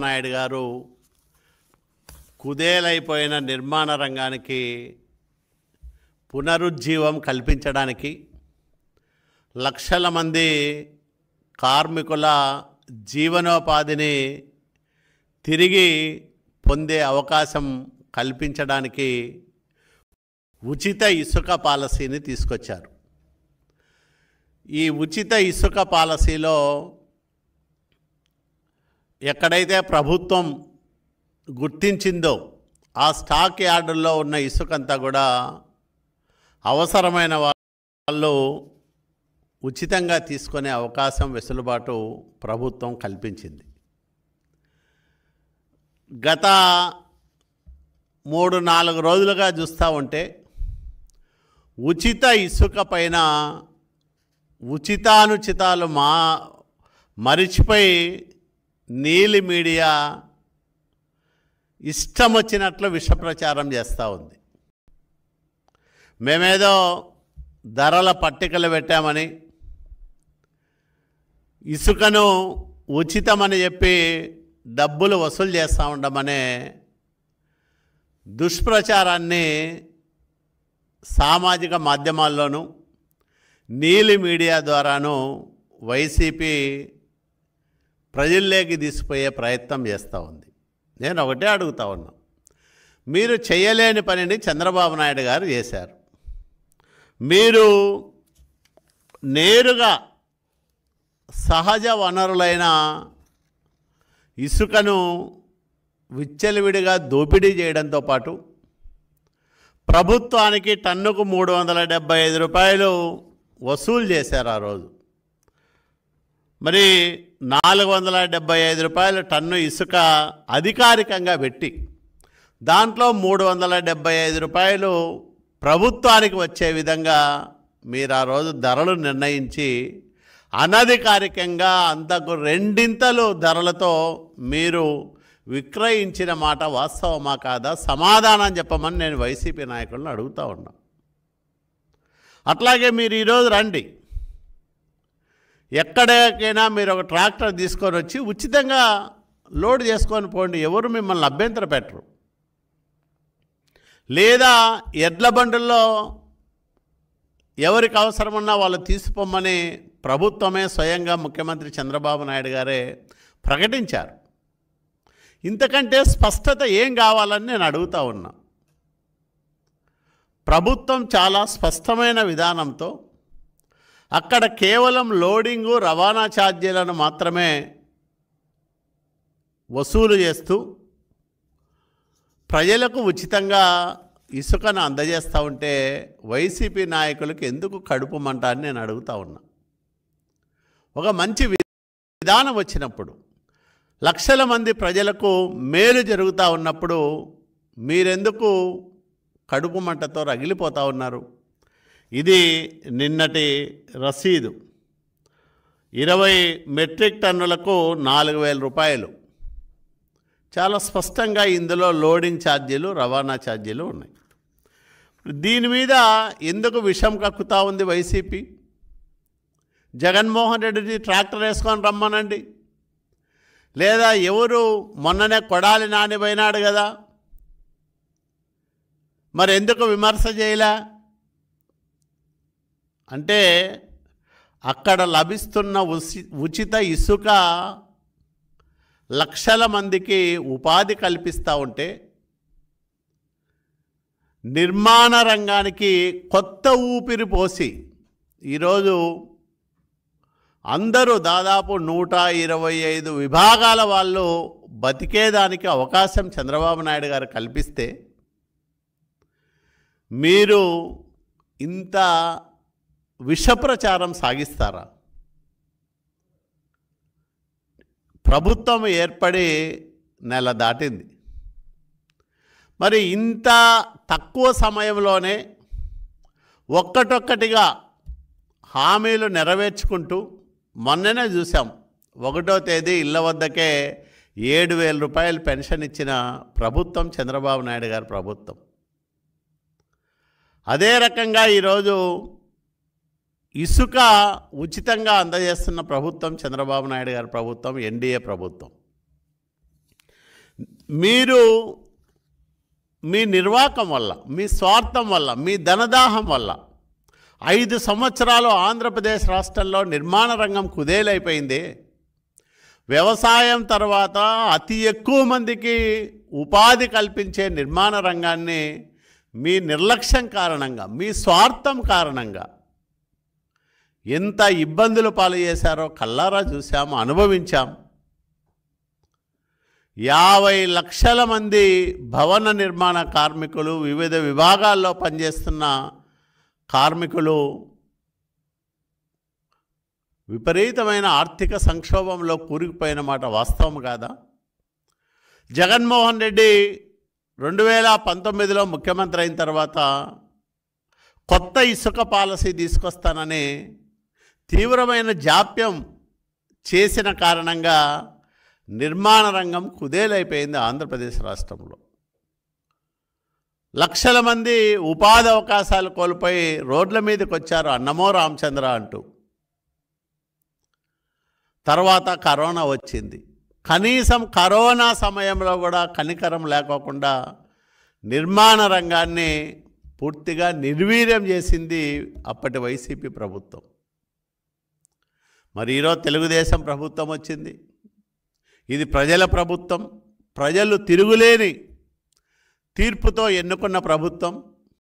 నాయుడు గారు కుదేలైపోయిన నిర్మాణ రంగానికి పునరుజ్జీవం కల్పించడానికి, లక్షల మంది కార్మికుల జీవనోపాధిని తిరిగి పొందే అవకాశం కల్పించడానికి ఉచిత ఇసుక పాలసీని తీసుకొచ్చారు. ఈ ఉచిత ఇసుక పాలసీలో ఎక్కడైతే ప్రభుత్వం గుర్తించిందో ఆ స్టాక్ యార్డుల్లో ఉన్న ఇసుకంతా కూడా అవసరమైన వాళ్ళు ఉచితంగా తీసుకునే అవకాశం, వెసులుబాటు ప్రభుత్వం కల్పించింది. గత 3-4 రోజులుగా చూస్తూ ఉంటే ఉచిత ఇసుక పైన ఉచితానుచితాలు మరిచిపోయి నీలి మీడియా ఇష్టం వచ్చినట్లు విషప్రచారం చేస్తూ ఉంది. మేమేదో ధరల పట్టికలు పెట్టామని, ఇసుకను ఉచితమని చెప్పి డబ్బులు వసూలు చేస్తూ ఉండమనే దుష్ప్రచారాన్ని సామాజిక మాధ్యమాల్లోనూ నీలి మీడియా ద్వారాను వైసీపీ ప్రజల్లోకి తీసుకుపోయే ప్రయత్నం చేస్తూ ఉంది. నేను ఒకటే అడుగుతా ఉన్నా, మీరు చేయలేని పనిని చంద్రబాబు నాయుడు గారు చేశారు. మీరు నేరుగా సహజ వనరులైన ఇసుకను విచ్చలవిడిగా దోపిడీ చేయడంతో పాటు ప్రభుత్వానికి టన్నుకు 375 రూపాయలు వసూలు చేశారు. ఆ రోజు మరి 475 రూపాయలు టన్ను ఇసుక అధికారికంగా పెట్టి దాంట్లో 375 రూపాయలు ప్రభుత్వానికి వచ్చే విధంగా మీరు ఆ రోజు ధరలు నిర్ణయించి అనధికారికంగా అంతకు 2 ధరలతో మీరు విక్రయించిన మాట వాస్తవమా కాదా సమాధానం చెప్పమని నేను వైసీపీ నాయకులను అడుగుతూ ఉన్నా. అట్లాగే మీరు ఈరోజు రండి, ఎక్కడికైనా మీరు ఒక ట్రాక్టర్ తీసుకొని వచ్చి ఉచితంగా లోడ్ చేసుకొని పోండి, ఎవరు మిమ్మల్ని అభ్యంతర పెట్టరు. లేదా ఎడ్ల బండుల్లో ఎవరికి అవసరమన్నా వాళ్ళు తీసిపోమని ప్రభుత్వమే స్వయంగా ముఖ్యమంత్రి చంద్రబాబు నాయుడు గారే ప్రకటించారు. ఇంతకంటే స్పష్టత ఏం కావాలని నేను అడుగుతూ ఉన్నా. ప్రభుత్వం చాలా స్పష్టమైన విధానంతో అక్కడ కేవలం లోడింగు, రవాణా ఛార్జీలను మాత్రమే వసూలు చేస్తూ ప్రజలకు ఉచితంగా ఇసుకను అందజేస్తూ ఉంటే వైసీపీ నాయకులకు ఎందుకు కడుపు మంట అని నేను అడుగుతూ ఉన్నా. ఒక మంచి విధానం వచ్చినప్పుడు, లక్షల మంది ప్రజలకు మేలు జరుగుతూ ఉన్నప్పుడు మీరెందుకు కడుపు మంటతో రగిలిపోతూ ఉన్నారు? ఇది నిన్నటి రసీదు. 20 మెట్రిక్ టన్నులకు 4,000 రూపాయలు. చాలా స్పష్టంగా ఇందులో లోడింగ్ ఛార్జీలు, రవాణా ఛార్జీలు ఉన్నాయి. దీని మీద ఎందుకు విషం కక్కుతా ఉంది వైసీపీ? జగన్మోహన్ రెడ్డిని ట్రాక్టర్ వేసుకొని రమ్మనండి, లేదా ఎవరు మొన్ననే కొడాలి నాని పోయినాడు కదా, మరి ఎందుకు విమర్శ చేయలే? అంటే అక్కడ లభిస్తున్న ఉచిత ఇసుక లక్షల మందికి ఉపాధి కల్పిస్తూ ఉంటే నిర్మాణ రంగానికి కొత్త ఊపిరి పోసి ఈరోజు అందరూ దాదాపు 125 విభాగాల వాళ్ళు బతికేదానికి అవకాశం చంద్రబాబు నాయుడు గారు కల్పిస్తే మీరు ఇంత విషప్రచారం సాగిస్తారా? ప్రభుత్వం ఏర్పడి నెల దాటింది. మరి ఇంత తక్కువ సమయంలోనే ఒక్కటొక్కటిగా హామీలు నెరవేర్చుకుంటూ మొన్ననే చూసాం, 1వ తేదీ ఇళ్ల వద్దకే 7,000 రూపాయలు పెన్షన్ ఇచ్చిన ప్రభుత్వం చంద్రబాబు నాయుడు గారి ప్రభుత్వం. అదే రకంగా ఈరోజు ఇసుక ఉచితంగా అందజేస్తున్న ప్రభుత్వం చంద్రబాబు నాయుడు గారి ప్రభుత్వం, ఎన్డీఏ ప్రభుత్వం. మీరు మీ నిర్వాకం వల్ల, మీ స్వార్థం వల్ల, మీ ధనదాహం వల్ల 5 సంవత్సరాలు ఆంధ్రప్రదేశ్ రాష్ట్రంలో నిర్మాణ రంగం కుదేలైపోయింది. వ్యవసాయం తర్వాత అతి ఎక్కువ మందికి ఉపాధి కల్పించే నిర్మాణ రంగాన్ని మీ నిర్లక్ష్యం కారణంగా, మీ స్వార్థం కారణంగా ఎంత ఇబ్బందులు పాలు చేశారో కల్లారా చూసాము, అనుభవించాం. 50 లక్షల మంది భవన నిర్మాణ కార్మికులు, వివిధ విభాగాల్లో పనిచేస్తున్న కార్మికులు విపరీతమైన ఆర్థిక సంక్షోభంలో కూరుకుపోయిన మాట వాస్తవం కాదా? జగన్మోహన్ రెడ్డి 2019లో ముఖ్యమంత్రి అయిన తర్వాత కొత్త ఇసుక పాలసీ తీసుకొస్తానని తీవ్రమైన జాప్యం చేసిన కారణంగా నిర్మాణ రంగం కుదేలైపోయింది ఆంధ్రప్రదేశ్ రాష్ట్రంలో. లక్షల మంది ఉపాధి అవకాశాలు కోల్పోయి రోడ్ల మీదకి వచ్చారు అన్నమో రామచంద్ర అంటూ. తర్వాత కరోనా వచ్చింది. కనీసం కరోనా సమయంలో కూడా కనికరం లేకోకుండా నిర్మాణ రంగాన్ని పూర్తిగా నిర్వీర్యం చేసింది అప్పటి వైసీపీ ప్రభుత్వం. మరి ఈరోజు తెలుగుదేశం ప్రభుత్వం వచ్చింది. ఇది ప్రజల ప్రభుత్వం, ప్రజలు తిరుగులేని తీర్పుతో ఎన్నుకున్న ప్రభుత్వం.